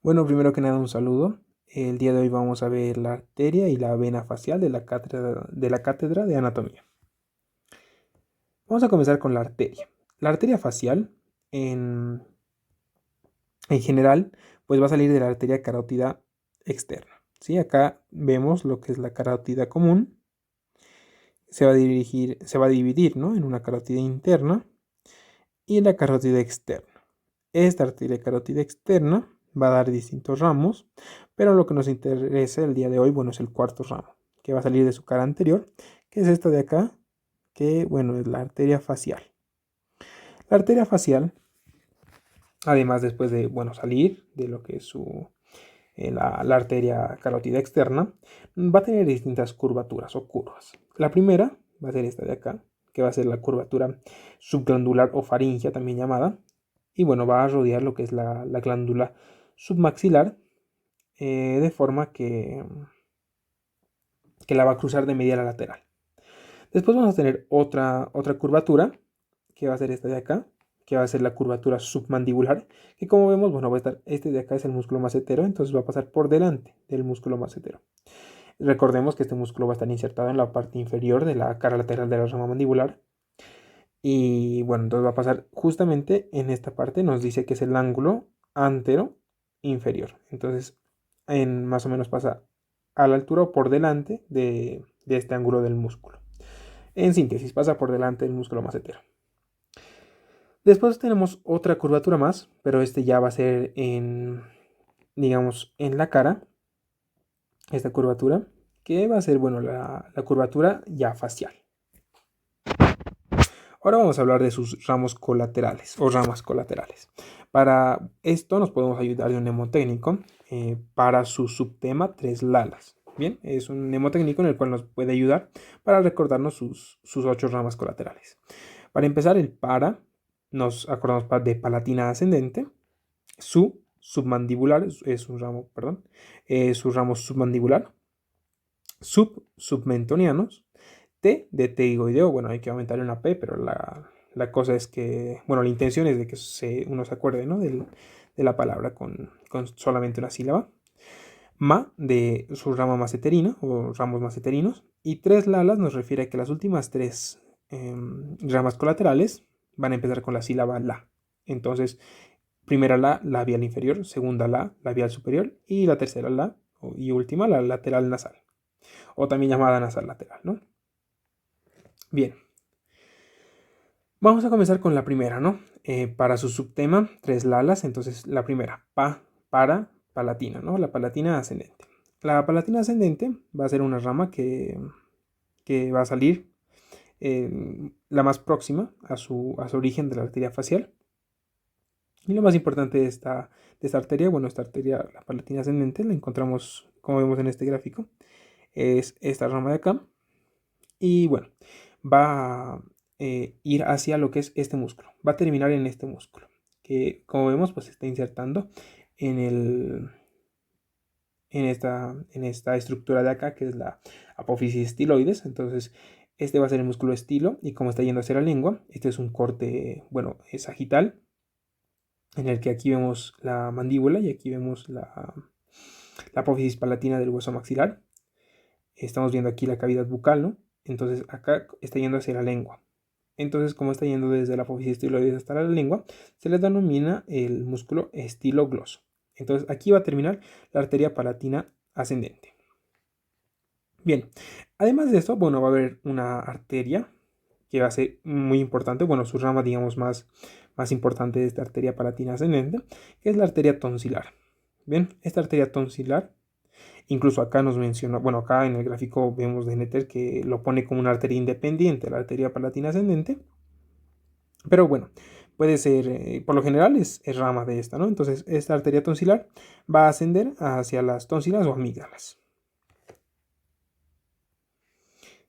Bueno, primero que nada un saludo. El día de hoy vamos a ver la arteria y la vena facial de la cátedra de anatomía. Vamos a comenzar con la arteria. La arteria facial, en, en general, pues va a salir de la arteria carótida externa. ¿Sí? Acá vemos lo que es la carótida común. Se va a dividir, ¿no?, en una carótida interna y la carótida externa. Esta arteria carótida externa va a dar distintos ramos, pero lo que nos interesa el día de hoy, bueno, es el cuarto ramo, que va a salir de su cara anterior, que es esta de acá, que, bueno, es la arteria facial. La arteria facial, además después de, bueno, salir de lo que es la arteria carótida externa, va a tener distintas curvaturas o curvas. La primera va a ser esta de acá, que va a ser la curvatura subglandular o faríngea, también llamada, y bueno, va a rodear lo que es la glándula submaxilar, de forma que la va a cruzar de medial a lateral. Después vamos a tener otra curvatura, que va a ser esta de acá, que va a ser la curvatura submandibular, que como vemos, bueno, va a estar, este de acá es el músculo macetero, entonces va a pasar por delante del músculo macetero. Recordemos que este músculo va a estar insertado en la parte inferior de la cara lateral de la rama mandibular. Y bueno, entonces va a pasar justamente en esta parte, nos dice que es el ángulo antero inferior. Entonces, más o menos pasa a la altura o por delante de este ángulo del músculo. En síntesis, pasa por delante del músculo macetero. Después tenemos otra curvatura más, pero este ya va a ser digamos, en la cara. Esta curvatura, que va a ser, bueno, la curvatura ya facial. Ahora vamos a hablar de sus ramos colaterales o ramas colaterales. Para esto nos podemos ayudar de un mnemotécnico para su subtema 3 lalas. Bien, es un mnemotécnico en el cual nos puede ayudar para recordarnos sus 8 ramas colaterales. Para empezar, el para, nos acordamos de palatina ascendente. Submandibular es un ramo, perdón, es un ramo submandibular. Submentonianos. T de pterygoideo, bueno, hay que aumentarle una P, pero la cosa es que, bueno, la intención es de que uno se acuerde, ¿no?, de la palabra con solamente una sílaba. Ma de su rama maceterina o ramos maceterinos. Y 3 lalas nos refiere a que las últimas 3 ramas colaterales van a empezar con la sílaba la. Entonces, primera la labial inferior, segunda la labial superior y la tercera la y última la lateral nasal, o también llamada nasal lateral, ¿no? Bien, vamos a comenzar con la primera, ¿no? Para su subtema, 3 lalas, entonces la primera, para palatina, ¿no? La palatina ascendente. La palatina ascendente va a ser una rama que va a salir la más próxima a su origen de la arteria facial. Y lo más importante de esta arteria, bueno, esta arteria, la palatina ascendente, la encontramos, como vemos en este gráfico, es esta rama de acá. Y bueno, va a ir hacia lo que es este músculo. Va a terminar en este músculo, que como vemos, pues se está insertando en esta estructura de acá, que es la apófisis estiloides. Entonces, este va a ser el músculo estilo, y como está yendo hacia la lengua, este es un corte, bueno, sagital, en el que aquí vemos la mandíbula y aquí vemos la apófisis palatina del hueso maxilar. Estamos viendo aquí la cavidad bucal, ¿no? Entonces acá está yendo hacia la lengua. Entonces, como está yendo desde la apófisis estiloides hasta la lengua, se le denomina el músculo estilogloso. Entonces aquí va a terminar la arteria palatina ascendente. Bien, además de esto, bueno, va a haber una arteria que va a ser muy importante, bueno, su rama, digamos, más importante de esta arteria palatina ascendente, que es la arteria tonsilar. Bien, esta arteria tonsilar, incluso acá nos menciona, bueno, acá en el gráfico vemos de Netter que lo pone como una arteria independiente, la arteria palatina ascendente, pero bueno, puede ser, por lo general es rama de esta, ¿no? Entonces, esta arteria tonsilar va a ascender hacia las tonsilas o amígdalas.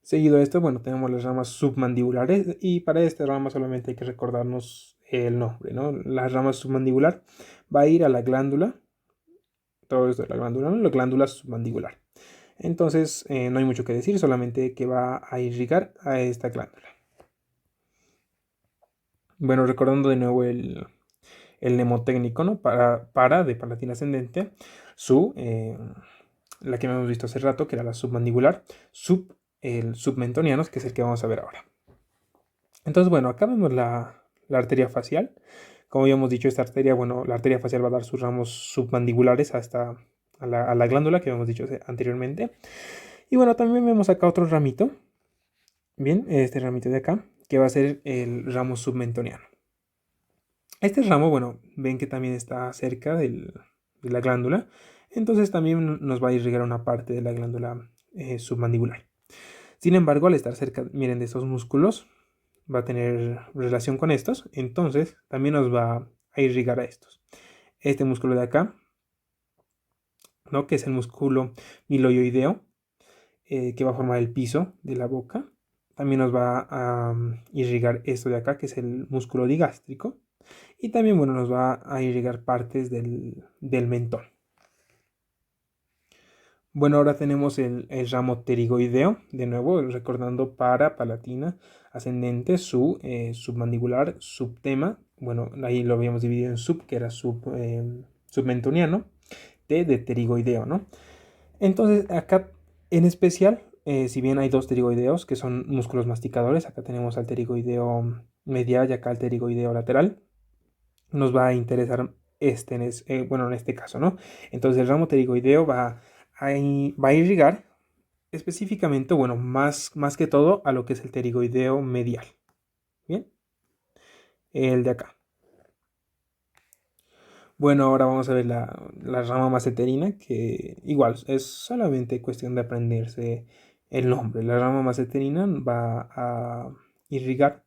Seguido de esto, bueno, tenemos las ramas submandibulares, y para esta rama solamente hay que recordarnos el nombre, ¿no? La rama submandibular va a ir a la glándula, todo esto de la glándula, ¿no? La glándula submandibular. Entonces, no hay mucho que decir, solamente que va a irrigar a esta glándula. Bueno, recordando de nuevo el el mnemotécnico, ¿no? De palatina ascendente, la que hemos visto hace rato, que era la submandibular, el submentoniano, que es el que vamos a ver ahora. Entonces, bueno, acá vemos la arteria facial. Como habíamos dicho, esta arteria, bueno, la arteria facial va a dar sus ramos submandibulares hasta a la glándula que habíamos dicho anteriormente. Y bueno, también vemos acá otro ramito. Bien, este ramito de acá, que va a ser el ramo submentoniano. Este ramo, bueno, ven que también está cerca de la glándula. Entonces también nos va a irrigar una parte de la glándula submandibular. Sin embargo, al estar cerca, miren, de estos músculos, va a tener relación con estos, entonces también nos va a irrigar a estos. Este músculo de acá, ¿no? Que es el músculo miloioideo, que va a formar el piso de la boca. También nos va a irrigar esto de acá, que es el músculo digástrico. Y también, bueno, nos va a irrigar partes del mentón. Bueno, ahora tenemos el ramo pterigoideo, de nuevo, recordando palatina, ascendente, submandibular, subtema. Bueno, ahí lo habíamos dividido en que era submentoniano, de pterigoideo, ¿no? Entonces, acá en especial, si bien hay dos pterigoideos, que son músculos masticadores, acá tenemos al pterigoideo medial y acá al pterigoideo lateral, nos va a interesar bueno, en este caso, ¿no? Entonces, el ramo pterigoideo va a irrigar específicamente, bueno, más que todo a lo que es el pterigoideo medial. Bien, el de acá. Bueno, ahora vamos a ver la rama maceterina, que igual es solamente cuestión de aprenderse el nombre. La rama maceterina va a irrigar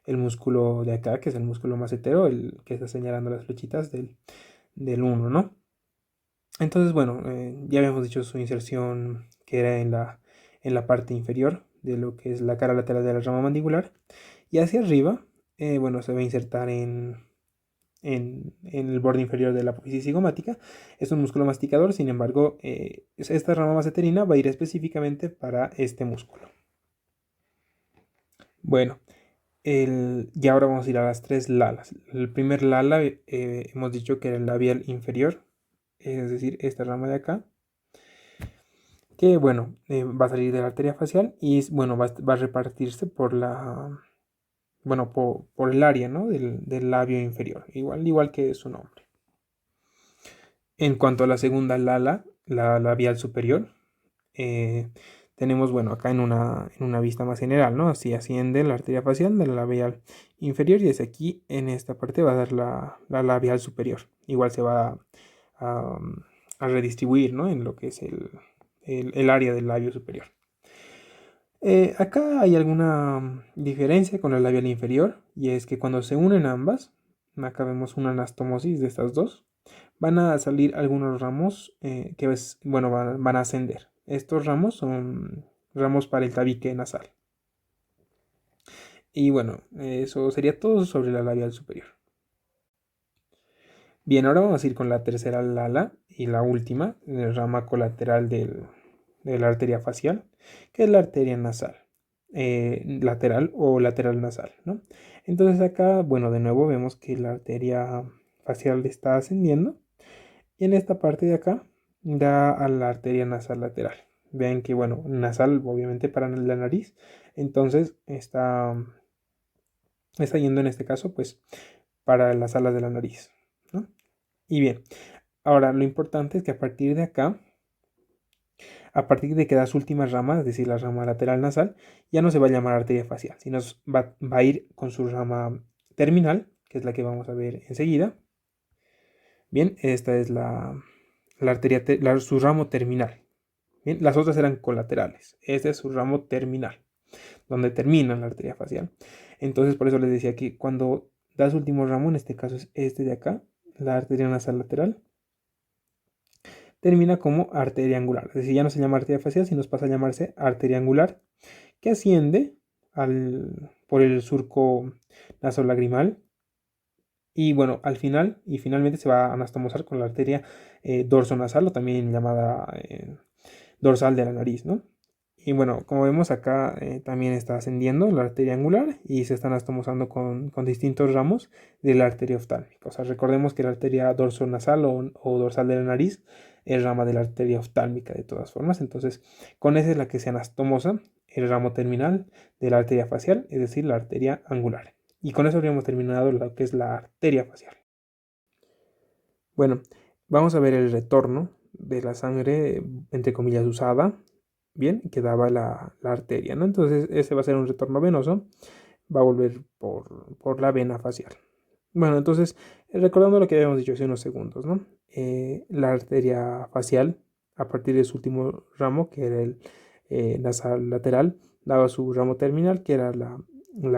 el músculo de acá, que es el músculo macetero, el que está señalando las flechitas del 1, ¿no? Entonces, bueno, ya habíamos dicho su inserción que era en la parte inferior de lo que es la cara lateral de la rama mandibular. Y hacia arriba, bueno, se va a insertar en el borde inferior de la apófisis cigomática. Es un músculo masticador, sin embargo, esta rama maceterina va a ir específicamente para este músculo. Bueno, y ahora vamos a ir a las tres lalas. El primer lala hemos dicho que era el labial inferior, es decir, esta rama de acá, que bueno, va a salir de la arteria facial y bueno, va a repartirse por bueno, por el área, ¿no? del labio inferior, igual que su nombre. En cuanto a la segunda lala, la labial superior, tenemos, bueno, acá en una vista más general, ¿no? Así asciende la arteria facial de la labial inferior y desde aquí, en esta parte, va a dar la labial superior. Igual se va a, a redistribuir, ¿no? En lo que es el área del labio superior. Acá hay alguna diferencia con la labial inferior y es que cuando se unen ambas, acá vemos una anastomosis de estas dos, van a salir algunos ramos que bueno, van a ascender. Estos ramos son ramos para el tabique nasal. Y bueno, eso sería todo sobre la labial superior. Bien, ahora vamos a ir con la tercera lala y la última, rama colateral de la arteria facial, que es la arteria nasal, lateral o lateral nasal, ¿no? Entonces acá, bueno, de nuevo vemos que la arteria facial está ascendiendo y en esta parte de acá da a la arteria nasal lateral. Vean que, bueno, nasal obviamente para la nariz, entonces está yendo en este caso, pues, para las alas de la nariz, ¿no? Y bien, ahora lo importante es que a partir de acá, a partir de que da su última rama, es decir, la rama lateral nasal, ya no se va a llamar arteria facial, sino va a ir con su rama terminal, que es la que vamos a ver enseguida. Bien, esta es la arteria, su ramo terminal. Bien, las otras eran colaterales. Este es su ramo terminal, donde termina la arteria facial. Entonces, por eso les decía que cuando da su último ramo, en este caso es este de acá, la arteria nasal lateral, termina como arteria angular. Es decir, ya no se llama arteria facial, sino pasa a llamarse arteria angular, que asciende por el surco nasolagrimal. Y bueno, finalmente se va a anastomosar con la arteria dorsonasal, o también llamada dorsal de la nariz, ¿no? Y bueno, como vemos acá también está ascendiendo la arteria angular y se están anastomosando con distintos ramos de la arteria oftálmica. O sea, recordemos que la arteria dorsonasal o dorsal de la nariz es rama de la arteria oftálmica de todas formas. Entonces, con esa es la que se anastomosa el ramo terminal de la arteria facial, es decir, la arteria angular. Y con eso habríamos terminado lo que es la arteria facial. Bueno, vamos a ver el retorno de la sangre, entre comillas, usada, bien, que daba la arteria, ¿no? Entonces, ese va a ser un retorno venoso, va a volver por la vena facial. Bueno, entonces, recordando lo que habíamos dicho hace unos segundos, ¿no? La arteria facial, a partir de su último ramo, que era el nasal lateral, daba su ramo terminal, que era la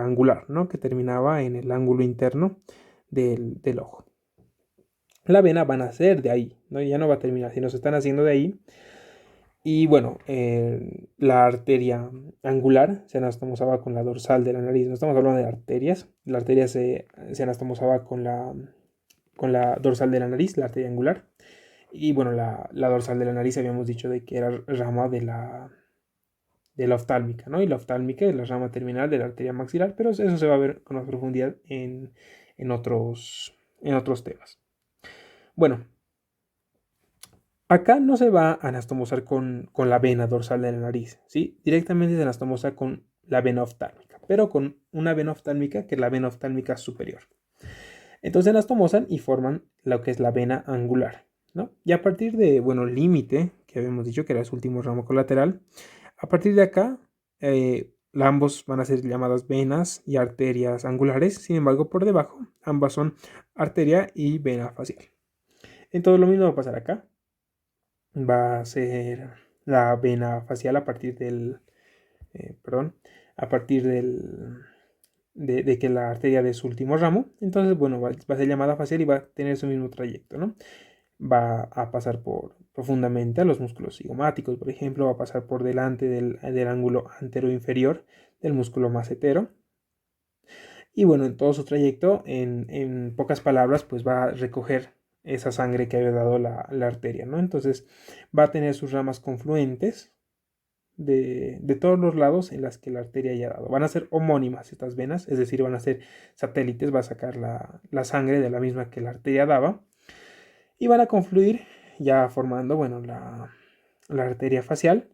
angular, ¿no? Que terminaba en el ángulo interno del ojo. La vena va a nacer de ahí, ¿no? Ya no va a terminar, sino se están haciendo de ahí. Y bueno, la arteria angular se anastomosaba con la dorsal de la nariz. No estamos hablando de arterias. La arteria se anastomosaba con la dorsal de la nariz, la arteria angular. Y bueno, la dorsal de la nariz habíamos dicho de que era rama de la oftálmica, ¿no? Y la oftálmica es la rama terminal de la arteria maxilar, pero eso se va a ver con más profundidad en otros temas. Bueno, acá no se va a anastomosar con la vena dorsal de la nariz, ¿sí? Directamente se anastomosa con la vena oftálmica, pero con una vena oftálmica que es la vena oftálmica superior. Entonces anastomosan y forman lo que es la vena angular, ¿no? Y a partir de, bueno, el límite, que habíamos dicho que era su último ramo colateral, a partir de acá, ambos van a ser llamadas venas y arterias angulares, sin embargo, por debajo, ambas son arteria y vena facial. Entonces lo mismo va a pasar acá. Va a ser la vena facial a partir a partir de que la arteria de su último ramo. Entonces, bueno, va a ser llamada facial y va a tener su mismo trayecto, ¿no? Va a pasar profundamente a los músculos cigomáticos, por ejemplo, va a pasar por delante del ángulo anteroinferior del músculo macetero. Y bueno, en todo su trayecto, en pocas palabras, pues va a recoger esa sangre que había dado la arteria, ¿no? Entonces va a tener sus ramas confluentes de todos los lados en las que la arteria haya dado. Van a ser homónimas estas venas, es decir, van a ser satélites, va a sacar la sangre de la misma que la arteria daba y van a confluir ya formando, bueno, la arteria facial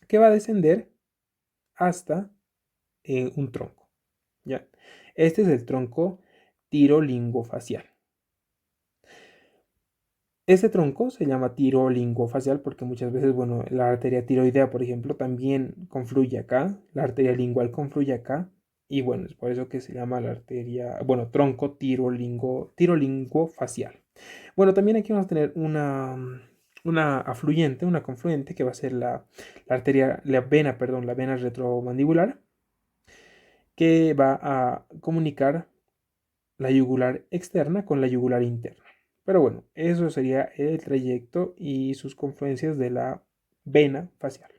que va a descender hasta un tronco, ¿ya? Este es el tronco tirolingofacial. Este tronco se llama tirolingofacial porque muchas veces, bueno, la arteria tiroidea, por ejemplo, también confluye acá, la arteria lingual confluye acá, y bueno, es por eso que se llama la arteria, bueno, tronco tirolingofacial. Bueno, también aquí vamos a tener una afluyente, una confluente, que va a ser la vena retromandibular, que va a comunicar la yugular externa con la yugular interna. Pero bueno, eso sería el trayecto y sus confluencias de la vena facial.